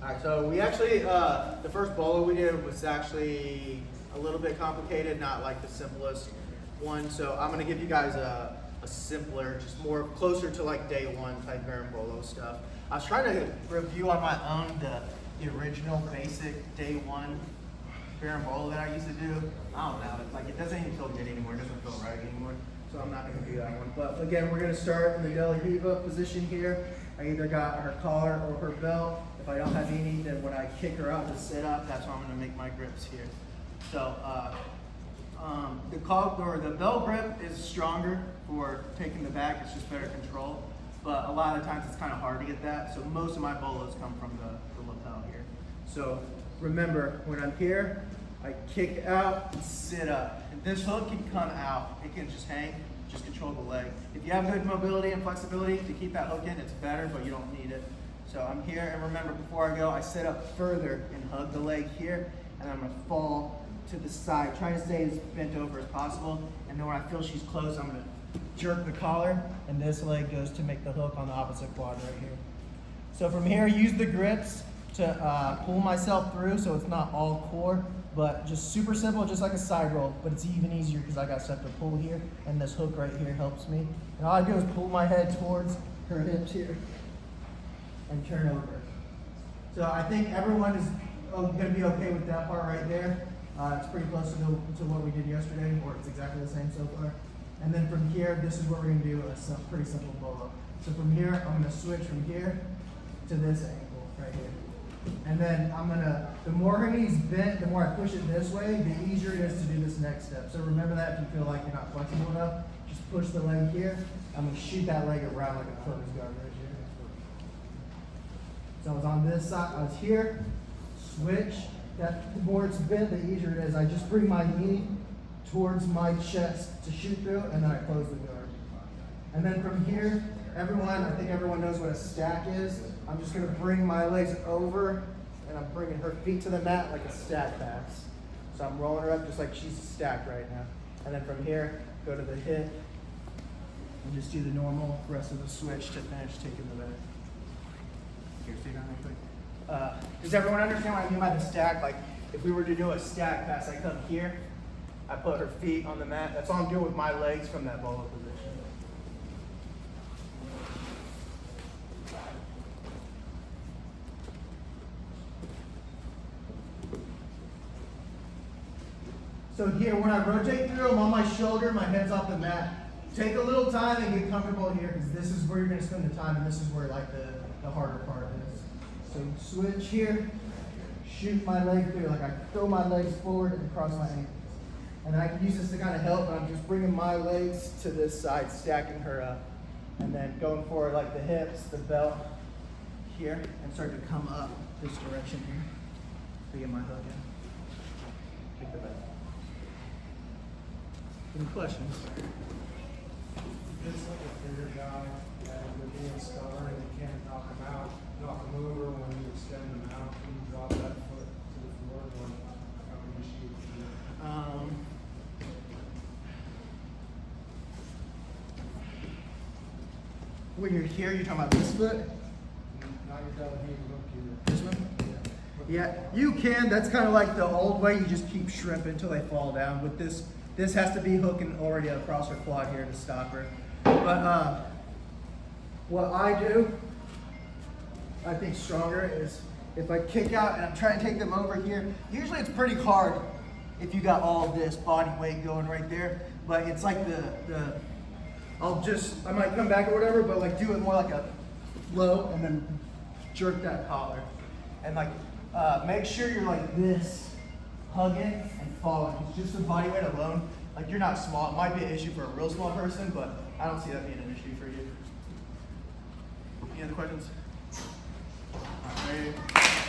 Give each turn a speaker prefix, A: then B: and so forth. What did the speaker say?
A: Alright, so we actually, the first bolo we did was actually a little bit complicated, not like the simplest one. So I'm gonna give you guys a simpler, just more closer to like day one type berimbolo stuff. I was trying to review on my own the original basic day one berimbolo that I used to do. I don't know, it's like it doesn't even feel good anymore, it doesn't feel right anymore. So I'm not gonna do that one. But again, we're gonna start in the deli viva position here. I either got her collar or her belt. If I don't have any, then when I kick her out to sit up, that's when I'm gonna make my grips here. So the belt grip is stronger for taking the back, it's just better control. But a lot of times it's kind of hard to get that. So most of my bolos come from the lapel here. So remember, when I'm here, I kick out and sit up. And this hook can come out, it can just hang, just control the leg. If you have good mobility and flexibility to keep that hook in, it's better, but you don't need it. So I'm here, and remember, before I go, I sit up further and hug the leg here, and I'm gonna fall to the side. Try to stay as bent over as possible, and then when I feel she's close, I'm gonna jerk the collar, and this leg goes to make the hook on the opposite quad right here. So from here, use the grips to pull myself through so it's not all core, but just super simple, just like a side roll, but it's even easier because I got stuff to pull here, and this hook right here helps me. And all I do is pull my head towards her hips here and turn over. So I think everyone is gonna be okay with that part right there. It's pretty close to what we did yesterday, or it's exactly the same so far. And then from here, this is what we're gonna do, a pretty simple bolo. So from here, I'm gonna switch from here to this ankle right here. And then the more her knee's bent, the more I push it this way, the easier it is to do this next step. So remember that if you feel like you're not flexible enough, just push the leg here. I'm gonna shoot that leg around like a closed guard right here. So I was on this side, I was here, switch. The more it's bent, the easier it is. I just bring my knee towards my chest to shoot through, and then I close the guard. And then from here, I think everyone knows what a stack is. I'm just gonna bring my legs over, and I'm bringing her feet to the mat like a stack pass. So I'm rolling her up just like she's stacked right now. And then from here, go to the hip, and just do the normal rest of the switch to finish taking the back. Here, stay down real quick. Does everyone understand what I mean by the stack? Like, if we were to do a stack pass, I come here, I put her feet on the mat. That's all I'm doing with my legs from that bolo position. So here, when I rotate through, I'm on my shoulder, my head's off the mat. Take a little time and get comfortable here, because this is where you're gonna spend the time, and this is where like the harder part is. So switch here, shoot my leg through, like I throw my legs forward and cross my ankles. And I can use this to kind of help, but I'm just bringing my legs to this side, stacking her up. And then going forward like the hips, the belt here, and start to come up this direction here to get my hook in. Take the back. Any questions?
B: It's like a bigger guy and they're being stubborn and you can't knock them out. Knock them over when you extend them out. When you drop that foot to the floor, or how can you shoot?
A: When you're here, you're talking about this foot?
B: Not your double knee hook either.
A: This one? Yeah, you can. That's kind of like the old way. You just keep shrimping until they fall down. With this has to be hooking already across her quad here to stop her. But what I do, I think stronger, is if I kick out and I'm trying to take them over here, usually it's pretty hard if you got all of this body weight going right there. But it's like I might come back or whatever, but like do it more like a flow and then jerk that collar. And like make sure you're like this, hugging and falling. It's just the body weight alone. Like you're not small. It might be an issue for a real small person, but I don't see that being an issue for you. Any other questions? All right.